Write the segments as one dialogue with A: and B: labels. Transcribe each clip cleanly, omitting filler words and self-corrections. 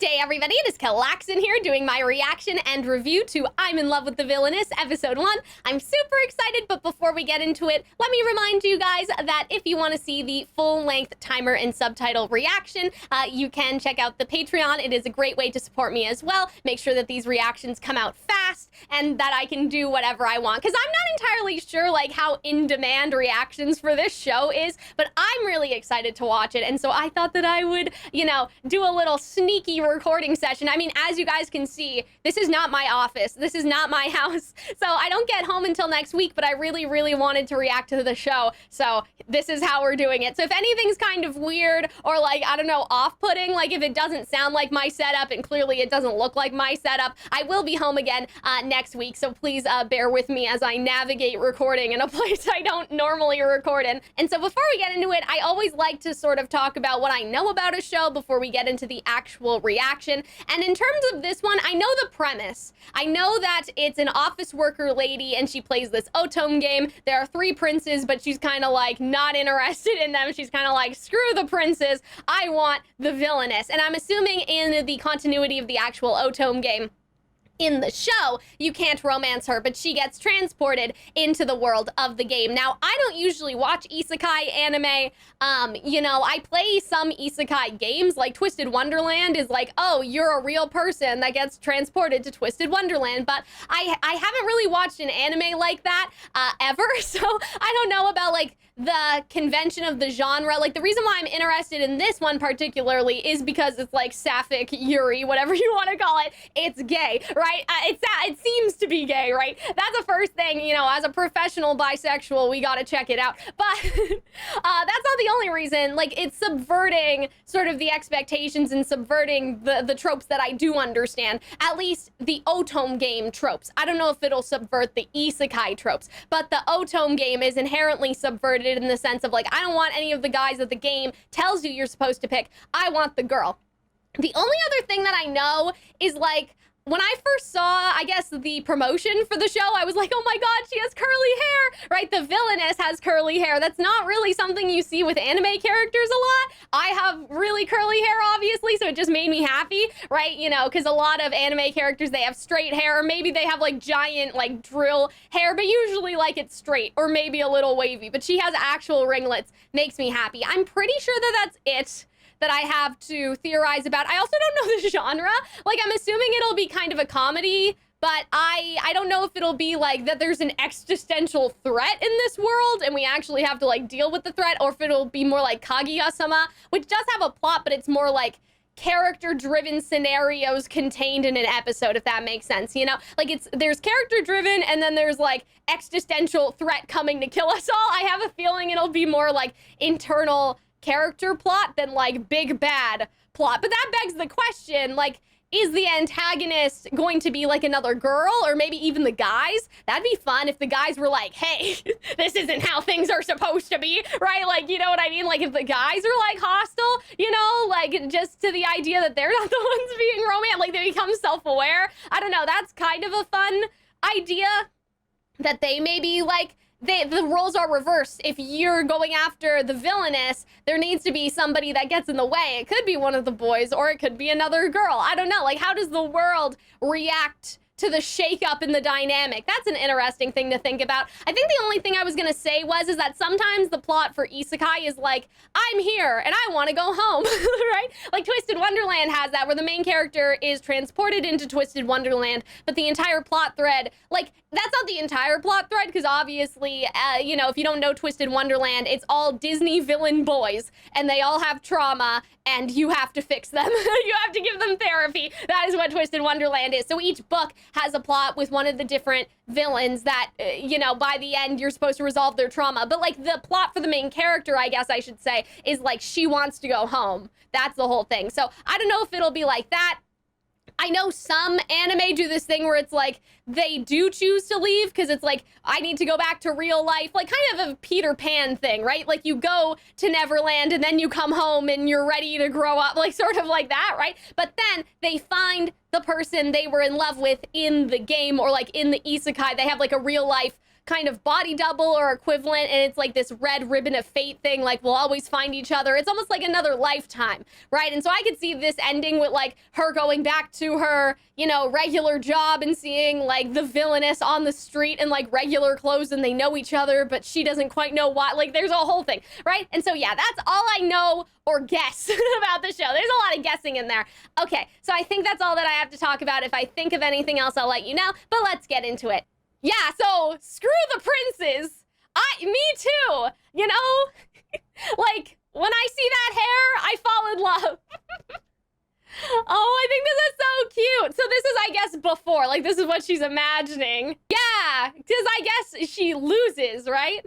A: day, everybody. It is Calxiyn here doing my reaction and review to I'm in Love with the Villainess, episode 1. I'm super excited, but before we get into it, let me remind you guys that if you want to see the full-length timer and subtitle reaction, you can check out the Patreon. It is a great way to support me as well. Make sure that these reactions come out fast and that I can do whatever I want, because I'm not entirely sure like how in-demand reactions for this show is, but I'm really excited to watch it, and so I thought that I would, you know, do a little sneaky recording session. I mean, as you guys can see, this is not my office. This is not my house. So I don't get home until next week, but I really, really wanted to react to the show. So this is how we're doing it. So if anything's kind of weird or like, I don't know, off-putting, like if it doesn't sound like my setup and clearly it doesn't look like my setup, I will be home again next week. So please bear with me as I navigate recording in a place I don't normally record in. And so before we get into it, I always like to sort of talk about what I know about a show before we get into the actual reaction. And in terms of this one, I know the premise. I know that it's an office worker lady and she plays this Otome game. There are 3 princes, but she's kind of like not interested in them. She's kind of like, screw the princes, I want the villainess. And I'm assuming in the continuity of the actual Otome game, in the show, you can't romance her, but she gets transported into the world of the game. Now, I don't usually watch isekai anime. You know, I play some isekai games, like Twisted Wonderland is like, oh, you're a real person that gets transported to Twisted Wonderland, but I haven't really watched an anime like that ever, so I don't know about like the convention of the genre. Like, the reason why I'm interested in this one particularly is because it's like sapphic Yuri, whatever you want to call it. It's gay, right? It seems to be gay, right? That's the first thing, you know, as a professional bisexual, we gotta check it out. But that's not the only reason. Like, it's subverting sort of the expectations and subverting the tropes that I do understand. At least the Otome game tropes. I don't know if it'll subvert the isekai tropes, but the Otome game is inherently subverted in the sense of like, I don't want any of the guys that the game tells you you're supposed to pick. I want the girl. The only other thing that I know is like, when I first saw, I guess, the promotion for the show, I was like, oh my god, she has curly hair, right? The villainess has curly hair. That's not really something you see with anime characters a lot. I have really curly hair, obviously, so it just made me happy, right? You know, because a lot of anime characters, they have straight hair, or maybe they have like giant, like drill hair, but usually like it's straight, or maybe a little wavy, but she has actual ringlets, makes me happy. I'm pretty sure that that's it that I have to theorize about. I also don't know the genre. Like, I'm assuming it'll be kind of a comedy, but I don't know if it'll be like that there's an existential threat in this world and we actually have to like deal with the threat, or if it'll be more like Kaguya-sama, which does have a plot, but it's more like character-driven scenarios contained in an episode, if that makes sense, you know? Like, there's character-driven and then there's like existential threat coming to kill us all. I have a feeling it'll be more like internal character plot than like big bad plot. But that begs the question, like, is the antagonist going to be like another girl, or maybe even the guys? That'd be fun if the guys were like, hey, this isn't how things are supposed to be, right? Like, you know what I mean? Like, if the guys are like hostile, you know, like just to the idea that they're not the ones being romantic, like they become self-aware. I don't know, that's kind of a fun idea, that they maybe like, the roles are reversed. If you're going after the villainess, there needs to be somebody that gets in the way. It could be one of the boys, or it could be another girl. I don't know. Like, how does the world react to the shakeup in the dynamic? That's an interesting thing to think about. I think the only thing I was gonna say is that sometimes the plot for isekai is like, I'm here and I want to go home, right? Like Twisted Wonderland has that, where the main character is transported into Twisted Wonderland, but the entire plot thread, like, that's not the entire plot thread, because obviously, you know, if you don't know Twisted Wonderland, it's all Disney villain boys, and they all have trauma, and you have to fix them. You have to give them therapy. That is what Twisted Wonderland is. So each book has a plot with one of the different villains that, you know, by the end, you're supposed to resolve their trauma. But like, the plot for the main character, I guess I should say, is like, she wants to go home. That's the whole thing. So I don't know if it'll be like that. I know some anime do this thing where it's like, they do choose to leave because it's like, I need to go back to real life, like kind of a Peter Pan thing, right? Like, you go to Neverland and then you come home and you're ready to grow up, like sort of like that, right? But then they find the person they were in love with in the game, or like in the isekai. They have like a real life kind of body double or equivalent, and it's like this red ribbon of fate thing, like we'll always find each other. It's almost like another lifetime, right? And so I could see this ending with like her going back to her, you know, regular job and seeing like the villainess on the street in like regular clothes, and they know each other, but she doesn't quite know why. Like there's a whole thing, right? And so yeah, that's all I know or guess about the show. There's a lot of guessing in there. Okay, so I think that's all that I have to talk about. If I think of anything else, I'll let you know, but let's get into it. Yeah, so screw the princes. Me too, you know? Like, when I see that hair, I fall in love. Oh, I think this is so cute. So this is, I guess, before. Like, this is what she's imagining. Yeah, because I guess she loses, right?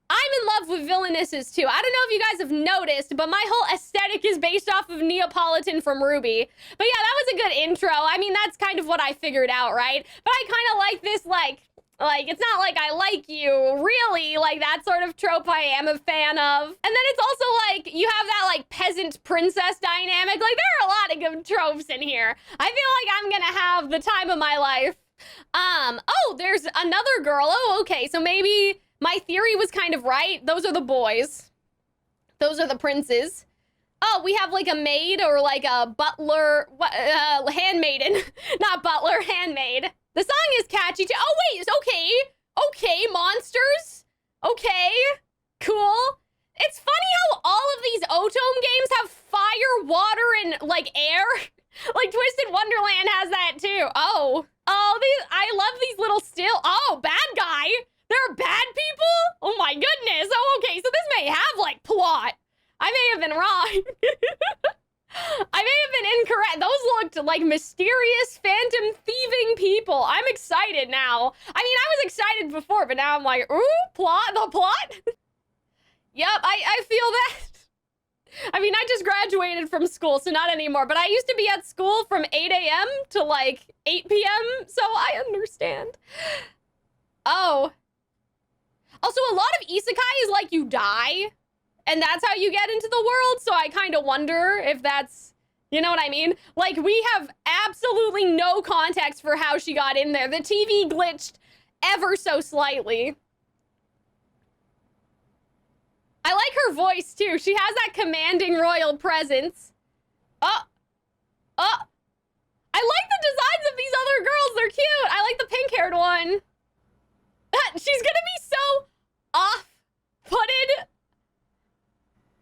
A: I'm in love with villainesses too. I don't know if you guys have noticed, but my whole aesthetic is based off of Neopolitan from RWBY. But yeah, that was a good intro. I mean, that's kind of what I figured out, right? But I kind of like this, like, it's not like I like you, really, like that sort of trope I am a fan of. And then it's also like, you have that like peasant princess dynamic. Like there are a lot of good tropes in here. I feel like I'm gonna have the time of my life. Oh, there's another girl. Oh, okay, so maybe my theory was kind of right. Those are the boys. Those are the princes. Oh, we have like a maid or like a butler, handmaiden. Not butler, handmaid. The song is catchy too. Oh, wait, okay. Okay, monsters. Okay, cool. It's funny how all of these Otome games have fire, water, and like air. Like Twisted Wonderland has that too. Oh, I love these little Oh, bad guy. There are bad people? Oh my goodness. Oh, okay, so this may have like plot. I may have been wrong. I may have been incorrect. Those looked like mysterious phantom thieving people. I'm excited now. I mean, I was excited before, but now I'm like, ooh, the plot? Yep, I feel that. I mean, I just graduated from school, so not anymore, but I used to be at school from 8 a.m. to like 8 p.m., so I understand. Oh. Also, a lot of isekai is like you die, and that's how you get into the world, so I kind of wonder if that's, you know what I mean? Like, we have absolutely no context for how she got in there. The TV glitched ever so slightly. I like her voice, too. She has that commanding royal presence. I like the designs of these other girls. They're cute. I like the pink-haired one. She's gonna be so off-putted.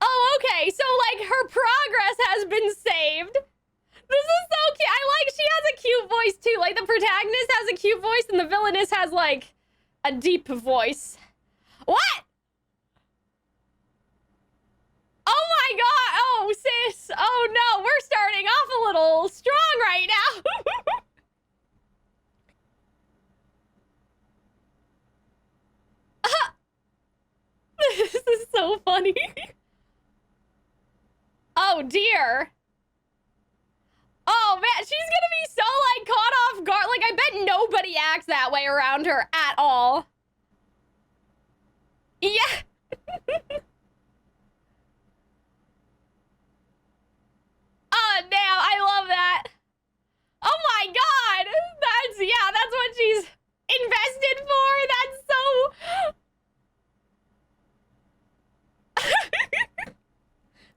A: Oh, okay. So, like, her progress has been saved. This is so cute. She has a cute voice, too. Like, the protagonist has a cute voice, and the villainess has, like, a deep voice. What? Oh, my God. Oh, sis. Oh, no. We're starting off a little strong right now. This is so funny. Oh, dear. Oh, man, she's gonna be so, like, caught off guard. Like, I bet nobody acts that way around her at all. Yeah. Oh, damn, I love that. Oh, my God. That's what she's invested for. That's so...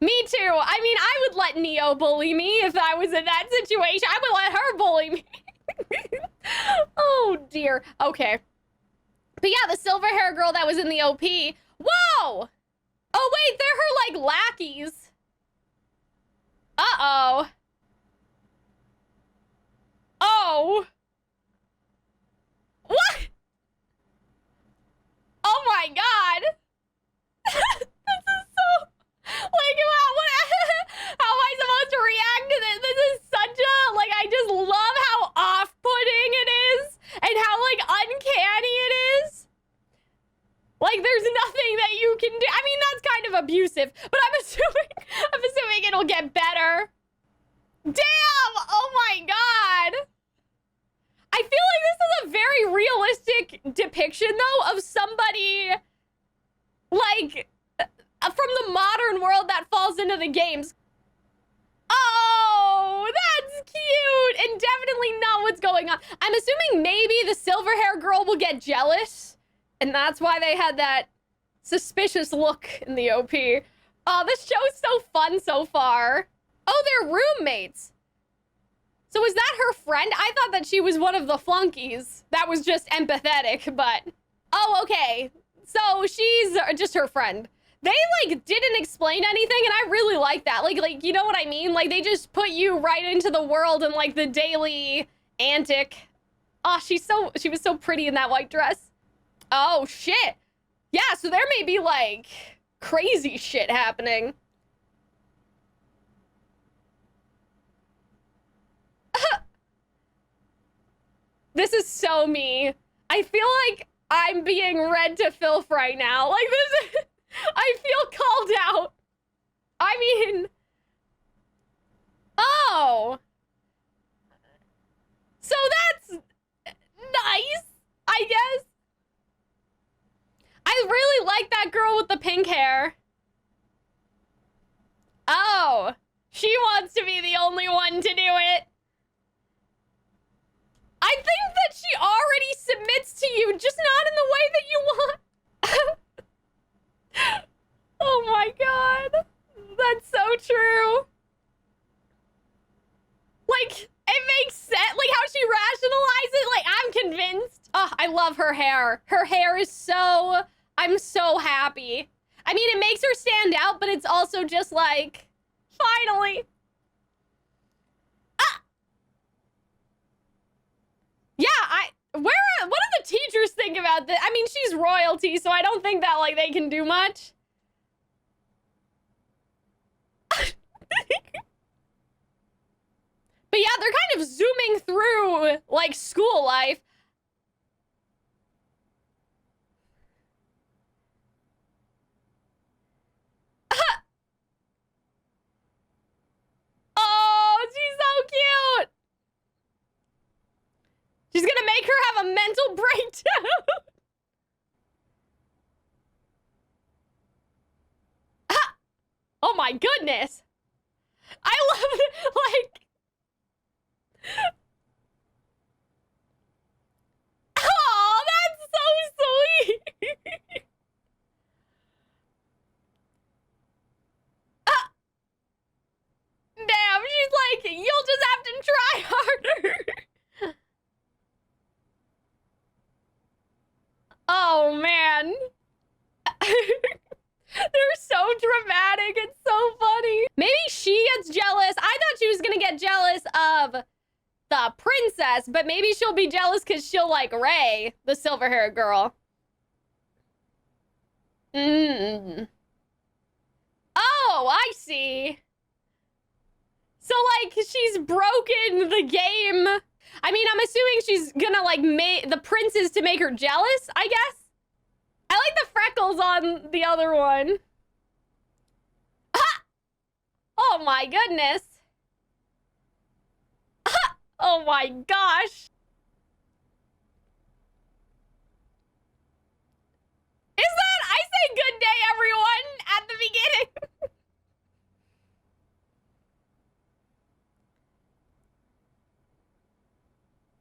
A: Me too. I mean, I would let Neo bully me if I was in that situation. I would let her bully me. Oh, dear. Okay. But yeah, the silver hair girl that was in the OP. Whoa! Oh, wait, they're her, like, lackeys. Uh-oh. Oh. What? Oh, my God. This is so... Like, how am I supposed to react to this? This is such a, like, I just love how off-putting it is and how, like, uncanny it is. Like, there's nothing that you can do. I mean, that's kind of abusive, but I'm assuming it'll get better. Damn! Oh my God! I feel like this is a very realistic depiction, though, of somebody, like... from the modern world that falls into the games. Oh, that's cute! And definitely not what's going going on. I'm assuming maybe the silver hair girl will get jealous, and that's why they had that suspicious look in the OP. Oh, this show's so fun so far. Oh, they're roommates. So is that her friend? I thought that she was one of the flunkies that was just empathetic, but... Oh, okay. So she's just her friend. They, like, didn't explain anything, and I really like that. Like, you know what I mean? Like, they just put you right into the world and, like, the daily antic. Oh, she was so pretty in that white dress. Oh, shit. Yeah, so there may be, like, crazy shit happening. This is so me. I feel like I'm being read to filth right now. Like, this, I feel called out. I mean, oh. So that's nice, I guess. I really like that girl with the pink hair. Oh, she wants to be the only one to do it. I think that she already submits to you, just not in the way that you want. Oh my god. That's so true. Like, it makes sense. Like, how she rationalizes it. Like, I'm convinced. Oh, I love her hair. Her hair is so... I'm so happy. I mean, it makes her stand out, but it's also just like... Finally. Yeah, what do the teachers think about this? I mean, she's royalty, so I don't think that, like, they can do much. But yeah, they're kind of zooming through, like, school life. Oh, she's so cute. She's gonna make her have a mental breakdown. Oh my goodness. I love it. Like... Oh, that's so sweet. Damn, she's like, you'll just have to try harder. Oh, man. They're so dramatic. It's so funny. Maybe she gets jealous. I thought she was gonna get jealous of the princess, but maybe she'll be jealous because she'll like Rae, the silver-haired girl. Oh, I see. So, like, she's broken the game. I mean, I'm assuming she's gonna, like, make the princes to make her jealous, I guess? I like the freckles on the other one. Ah! Oh my goodness. Ah! Oh my gosh. Is that, I say good day everyone at the beginning.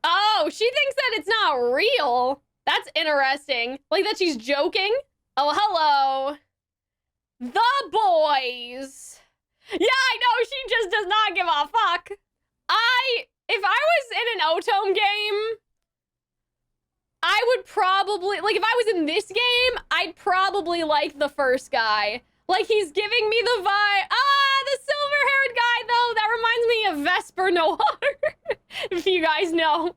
A: Oh, she thinks that it's not real. That's interesting. Like that she's joking. Oh, hello. The boys. Yeah, I know. She just does not give a fuck. If I was in an Otome game, I would probably, like if I was in this game, I'd probably like the first guy. Like he's giving me the vibe. Ah, the silver-haired guy though. That reminds me of Vesper Noir, if you guys know.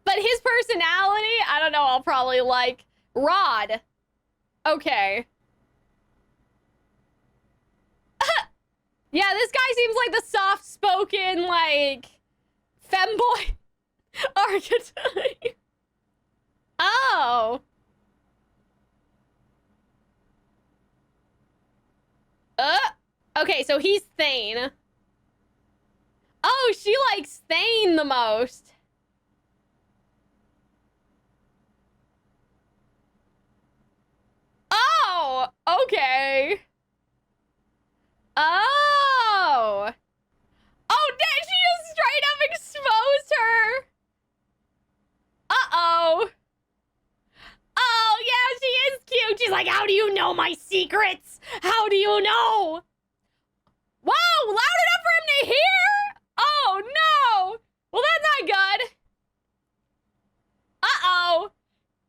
A: But his personality, I don't know, I'll probably like. Rod. Okay. Yeah, this guy seems like the soft-spoken, like, femboy archetype. Oh. Okay, so he's Thane. Oh, she likes Thane the most. Oh, okay. Oh. Oh, did she just straight up exposed her? She's like, how do you know my secrets? How do you know? Whoa, loud enough for him to hear? Oh, no. Well, that's not good. Uh-oh.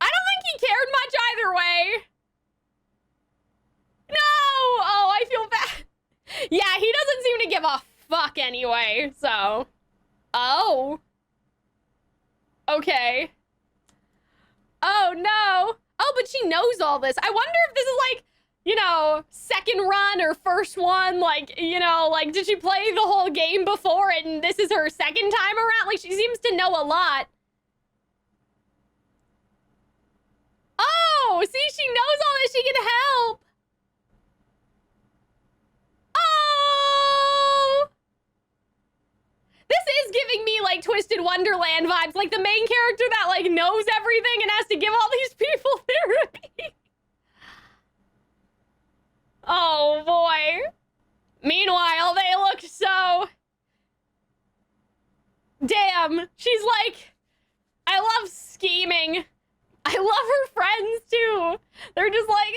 A: I don't think he cared much either way. No! Oh, I feel bad. Yeah, he doesn't seem to give a fuck anyway, so. Oh. Okay. Oh, no. Oh, but she knows all this. I wonder if this is like, you know, second run or first one. Like, you know, like, did she play the whole game before and this is her second time around? Like, she seems to know a lot. Oh, see, she knows all this. She can help. Oh! This is giving me, like, Twisted Wonderland vibes. Like, the main character that, like, knows everything and has to give all these people therapy. Oh, boy. Meanwhile, they look so... Damn. She's like, I love scheming. I love her friends, too. They're just like...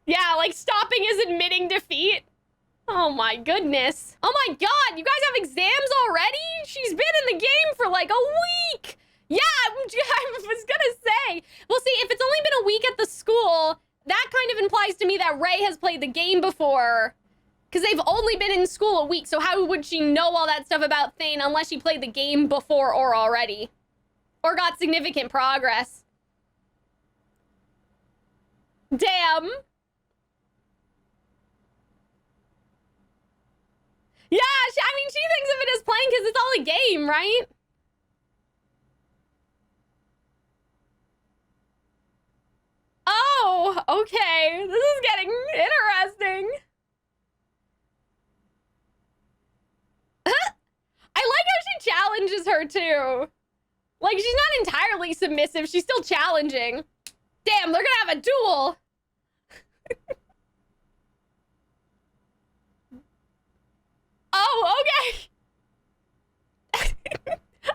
A: Yeah, like, stopping is admitting defeat. Oh, my goodness. Oh, my God. You guys have exams already? She's been in the game for, like, a week. Yeah, I was gonna say. Well, see, if it's only been a week at the school, that kind of implies to me that Rae has played the game before. Because they've only been in school a week, so how would she know all that stuff about Thane unless she played the game before or already? Or got significant progress? Damn. Yeah, I mean, she thinks of it as playing because it's all a game, right? Oh, okay. This is getting interesting. I like how she challenges her, too. Like, she's not entirely submissive. She's still challenging. Damn, they're gonna have a duel. Oh, okay.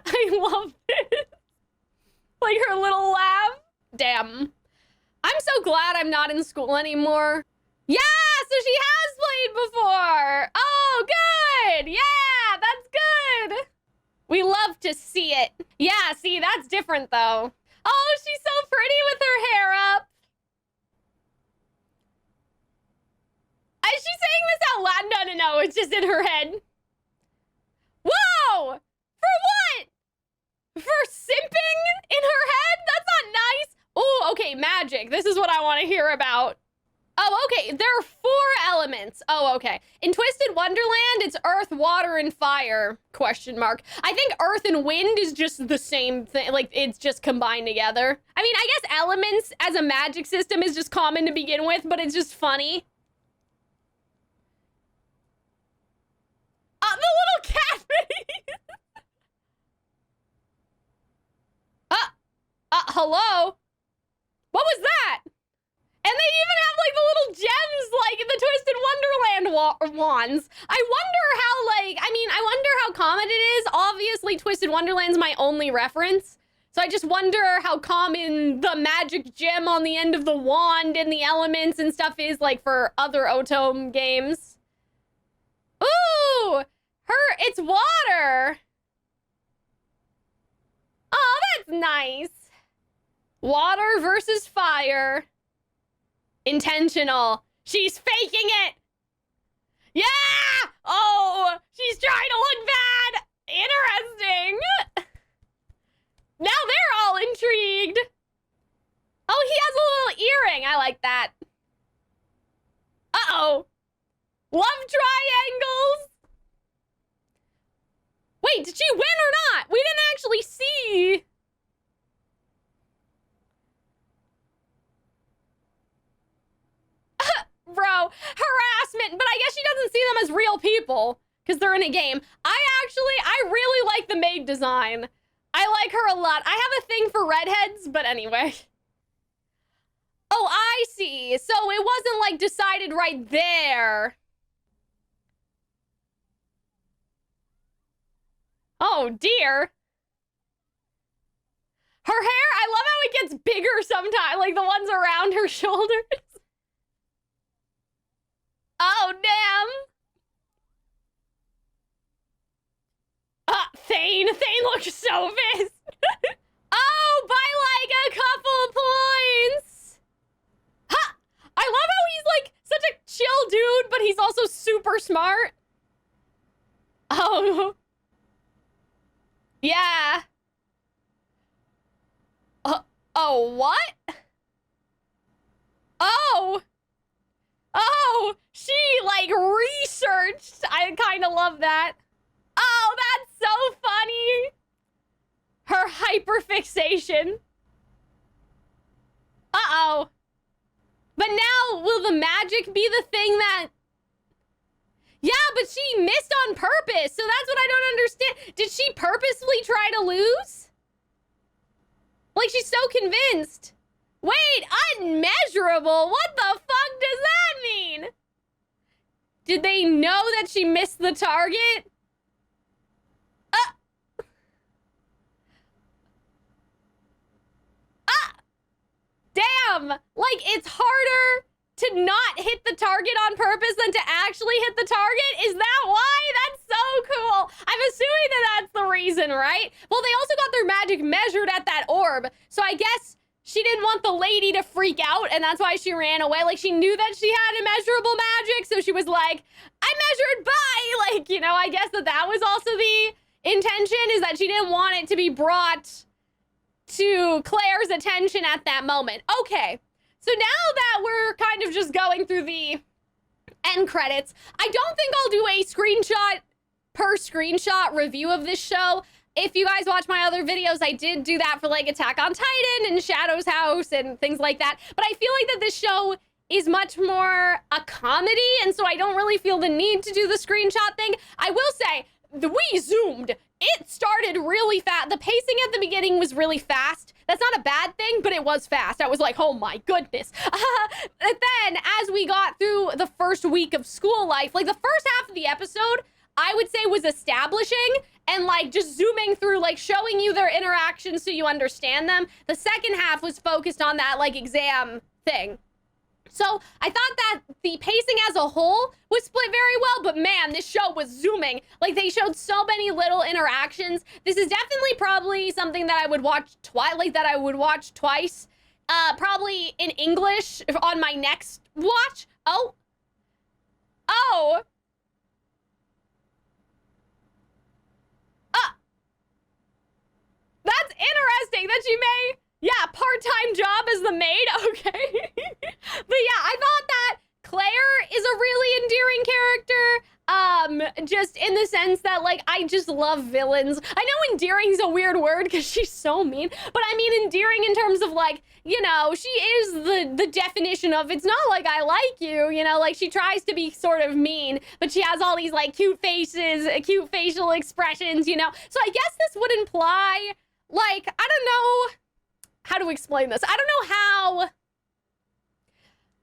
A: I love it. Like her little laugh. Damn. I'm so glad I'm not in school anymore. Yeah, so she has played before. Oh, good. Yeah, that's good. We love to see it. Yeah, see, that's different, though. Oh, she's so pretty with her hair up. Is she saying this out loud? No, it's just in her head. Whoa! For what? For simping in her head? That's not nice. Oh, okay, magic. This is what I want to hear about. Oh, okay, there are 4 elements. Oh, okay. In Twisted Wonderland, it's earth, water, and fire, question mark. I think earth and wind is just the same thing, like, it's just combined together. I mean, I guess elements as a magic system is just common to begin with, but it's just funny. The little cat face! Hello? What was that? And they even have, like, the little gems, like, in the Twisted Wonderland wands. I wonder how, like, I mean, I wonder how common it is. Obviously, Twisted Wonderland's my only reference. So I just wonder how common the magic gem on the end of the wand and the elements and stuff is, like, for other Otome games. Ooh! It's water! Oh, that's nice. Water versus fire. Intentional. She's faking it. Yeah! Oh, she's trying to look bad. Interesting. Now they're all intrigued. Oh, he has a little earring. I like that. Uh-oh. Love triangles. Wait, did she win or not? We didn't actually see. Bro, harassment, but I guess she doesn't see them as real people because they're in a game. I really like the maid design. I like her a lot. I have a thing for redheads, but anyway. Oh, I see. So it wasn't like decided right there. Oh dear. Her hair, I love how it gets bigger sometimes, like the ones around her shoulders. Oh, damn. Thane looks so pissed. Oh, by like a couple points. Ha! I love how he's like such a chill dude, but he's also super smart. Oh. Yeah. Oh, what? Oh. Oh, she like researched. I kind of love that. Oh, that's so funny. Her hyperfixation. Uh-oh. But now, will the magic be the thing that... Yeah, but she missed on purpose, so that's what I don't understand. Did she purposefully try to lose? Like, she's so convinced. Wait, unmeasurable? What the fuck does that mean? Did they know that she missed the target? Damn! Like, it's harder to not hit the target on purpose than to actually hit the target? Is that why? That's so cool. I'm assuming that that's the reason, right? Well, they also got their magic measured at that orb, so I guess she didn't want the lady to freak out, and that's why she ran away. Like, she knew that she had immeasurable magic, so she was like, I measured by! Like, you know, I guess that was also the intention, is that she didn't want it to be brought to Claire's attention at that moment. Okay, so now that we're kind of just going through the end credits, I don't think I'll do a screenshot per screenshot review of this show. If you guys watch my other videos, I did do that for like Attack on Titan and Shadow's House and things like that. But I feel like that this show is much more a comedy, and so I don't really feel the need to do the screenshot thing. I will say, we zoomed. It started really fast. The pacing at the beginning was really fast. That's not a bad thing, but it was fast. I was like, oh my goodness. And then as we got through the first week of school life, like the first half of the episode, I would say was establishing and like just zooming through, like showing you their interactions so you understand them. The second half was focused on that like exam thing. So I thought that the pacing as a whole was split very well, but man, this show was zooming. Like, they showed so many little interactions. This is definitely probably something that I would watch twice. Probably in English on my next watch. Oh. That's interesting that she may... Yeah, part-time job as the maid, okay. But yeah, I thought that Claire is a really endearing character, just in the sense that, like, I just love villains. I know endearing is a weird word because she's so mean, but I mean endearing in terms of, like, you know, she is the definition of, it's not like I like you, you know, like, she tries to be sort of mean, but she has all these, like, cute faces, cute facial expressions, you know. So I guess this would imply, like, I don't know how to explain this. I don't know how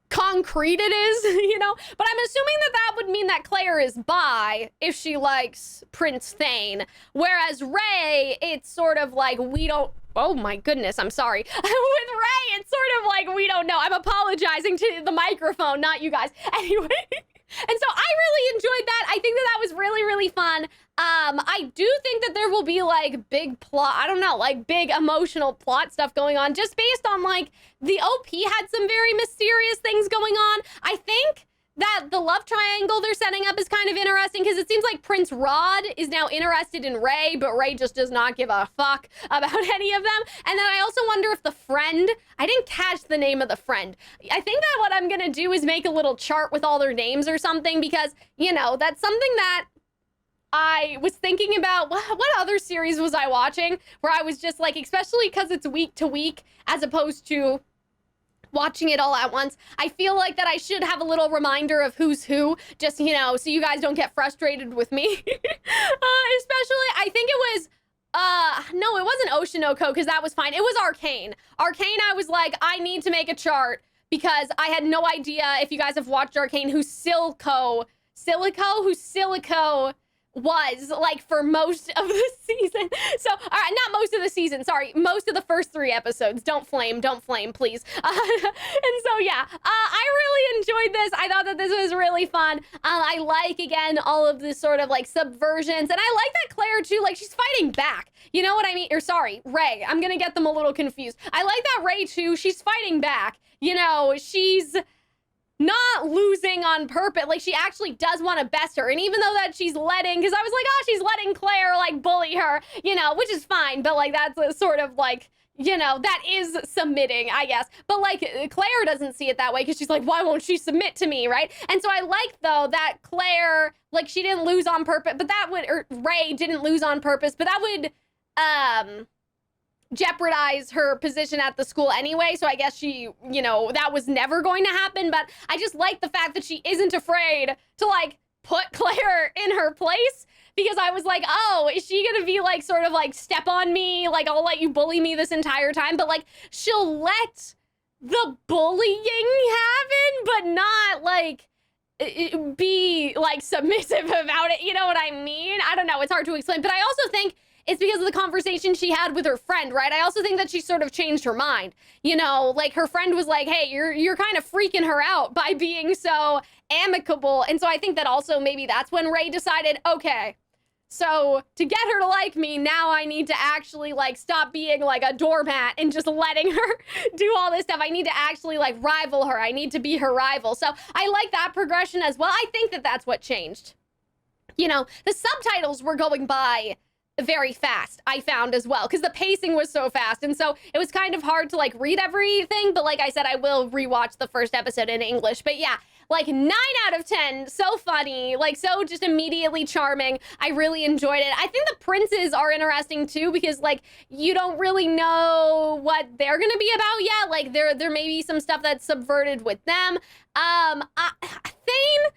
A: concrete it is, you know, but I'm assuming that that would mean that Claire is bi if she likes Prince Thane, whereas Rae, it's sort of like we don't... Oh my goodness, I'm sorry. With Rae, it's sort of like we don't know. I'm apologizing to the microphone, not you guys. Anyway, and so I really enjoyed that. I think that that was really, really fun. I do think that there will be like big plot, I don't know, like big emotional plot stuff going on just based on like the OP had some very mysterious things going on. I think that the love triangle they're setting up is kind of interesting because it seems like Prince Rod is now interested in Rae, but Rae just does not give a fuck about any of them. And then I also wonder if the friend, I didn't catch the name of the friend. I think that what I'm gonna do is make a little chart with all their names or something because, you know, that's something that I was thinking about. What other series was I watching where I was just like, especially because it's week to week as opposed to watching it all at once, I feel like that I should have a little reminder of who's who, just, you know, so you guys don't get frustrated with me. Especially, I think it was, no, it wasn't Oshinoko, because that was fine. It was Arcane. Arcane, I was like, I need to make a chart, because I had no idea if you guys have watched Arcane, who Silico was like for most of the season. So, not most of the season, sorry, most of the first 3 episodes. Don't flame, please. And so, yeah, I really enjoyed this. I thought that this was really fun. I like, again, all of this sort of like subversions. And I like that Claire, too, like she's fighting back. You know what I mean? Or sorry, Rae. I'm gonna get them a little confused. I like that Rae, too, she's fighting back. You know, she's not losing on purpose. Like, she actually does want to best her. And even though that she's letting, because I was like, oh, she's letting Claire, like, bully her, you know, which is fine. But, like, that's a sort of, like, you know, that is submitting, I guess. But, like, Claire doesn't see it that way because she's like, why won't she submit to me, right? And so I like, though, that Claire, like, she didn't lose on purpose, but that would, or Rae didn't lose on purpose, but that would, jeopardize her position at the school anyway. So I guess she, you know, that was never going to happen. But I just like the fact that she isn't afraid to like put Claire in her place, because I was like, oh, is she gonna be like sort of like step on me? Like, I'll let you bully me this entire time. But like, she'll let the bullying happen, but not like be like submissive about it. You know what I mean? I don't know. It's hard to explain. But I also think it's because of the conversation she had with her friend, right? I also think that she sort of changed her mind. You know, like her friend was like, hey, you're kind of freaking her out by being so amicable. And so I think that also maybe that's when Rae decided, okay, so to get her to like me, now I need to actually like stop being like a doormat and just letting her do all this stuff. I need to actually like rival her. I need to be her rival. So I like that progression as well. I think that that's what changed. You know, the subtitles were going by very fast, I found as well, because the pacing was so fast, and so it was kind of hard to like read everything. But like I said, I will rewatch the first episode in English. But yeah, like 9 out of 10, so funny, like so just immediately charming. I really enjoyed it. I think the princes are interesting too, because like you don't really know what they're gonna be about yet. Like there may be some stuff that's subverted with them. Thane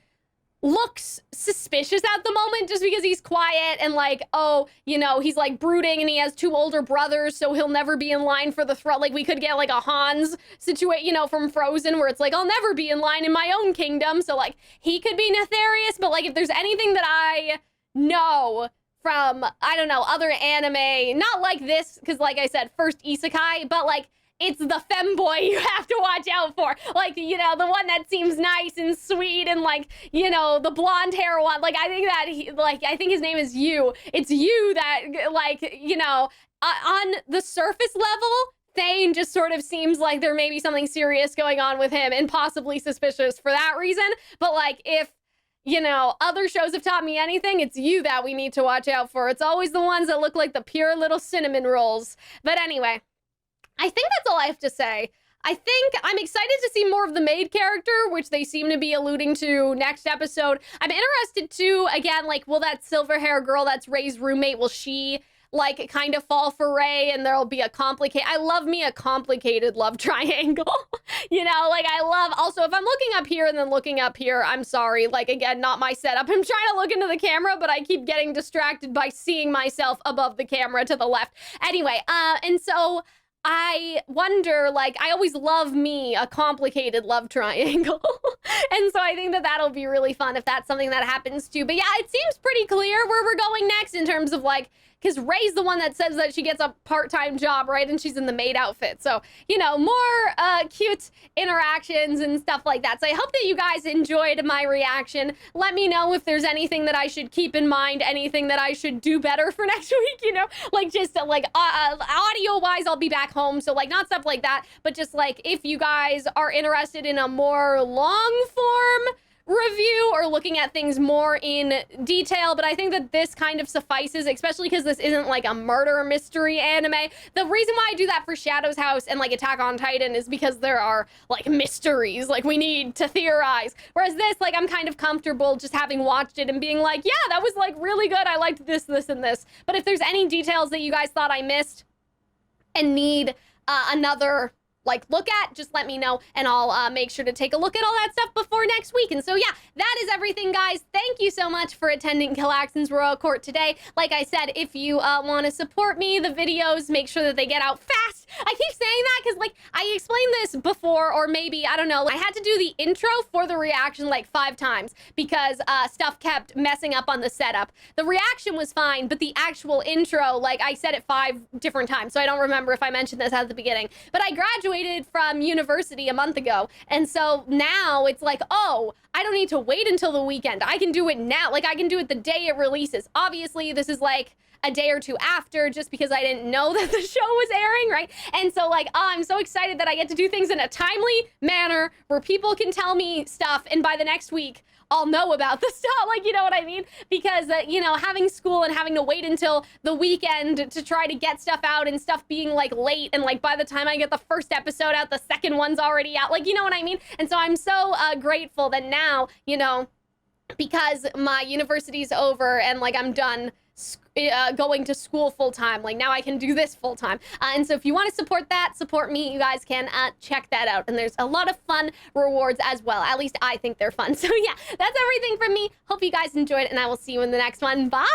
A: looks suspicious at the moment just because he's quiet and like, oh, you know, he's like brooding and he has 2 older brothers, so he'll never be in line for the throne. Like we could get like a Hans situation, you know, from Frozen, where it's like, I'll never be in line in my own kingdom. So like he could be nefarious. But like if there's anything that I know from, I don't know, other anime, not like this, because like I said, first isekai, but like it's the femboy you have to watch out for. Like, you know, the one that seems nice and sweet and like, you know, the blonde hair one. Like, I think that he, like, I think his name is Yu. It's Yu that, like, you know, on the surface level, Thane just sort of seems like there may be something serious going on with him and possibly suspicious for that reason. But like, if, you know, other shows have taught me anything, it's Yu that we need to watch out for. It's always the ones that look like the pure little cinnamon rolls. But anyway, I think that's all I have to say. I think I'm excited to see more of the maid character, which they seem to be alluding to next episode. I'm interested too, again, like, will that silver hair girl that's Rae's roommate, will she like kind of fall for Rae and there'll be a I love me a complicated love triangle. You know, like I love, also if I'm looking up here and then looking up here, I'm sorry, like again, not my setup. I'm trying to look into the camera, but I keep getting distracted by seeing myself above the camera to the left. Anyway, and so I wonder, like, I always love me a complicated love triangle. And so I think that that'll be really fun if that's something that happens too. But yeah, it seems pretty clear where we're going next in terms of like, because Rae's the one that says that she gets a part-time job, right? And she's in the maid outfit. So, you know, more cute interactions and stuff like that. So I hope that you guys enjoyed my reaction. Let me know if there's anything that I should keep in mind, anything that I should do better for next week, you know? Like just like audio-wise, I'll be back home. So like not stuff like that, but just like if you guys are interested in a more long-form review or looking at things more in detail. But I think that this kind of suffices, especially because this isn't like a murder mystery anime. The reason why I do that for Shadow's House and like Attack on Titan is because there are like mysteries, like we need to theorize. Whereas this, like I'm kind of comfortable just having watched it and being like, yeah, that was like really good. I liked this, this, and this. But if there's any details that you guys thought I missed and need another like look at, just let me know, and I'll make sure to take a look at all that stuff before next week. And so yeah, that is everything, guys. Thank you so much for attending Calxiyn's Royal Court today. Like I said, if you want to support me, the videos, make sure that they get out fast. I keep saying that because like I explained this before, or maybe, I don't know, I had to do the intro for the reaction like 5 times because stuff kept messing up on the setup. The reaction was fine, but the actual intro, like I said it 5 different times, so I don't remember if I mentioned this at the beginning. But I graduated from university a month ago, and so now it's like, oh, I don't need to wait until the weekend. I can do it now. Like, I can do it the day it releases. Obviously, this is like a day or 2 after, just because I didn't know that the show was airing, right? And so like, oh, I'm so excited that I get to do things in a timely manner where people can tell me stuff, and by the next week, I'll know about the stuff, like, you know what I mean? Because, you know, having school and having to wait until the weekend to try to get stuff out, and stuff being like late, and like by the time I get the first episode out, the second one's already out, like, you know what I mean? And so I'm so grateful that now, you know, because my university's over and like I'm done going to school full-time, like now I can do this full-time, and so if you want to support that, support me, you guys can check that out, and there's a lot of fun rewards as well. At least I think they're fun. So yeah, that's everything from me. Hope you guys enjoyed, and I will see you in the next one. Bye.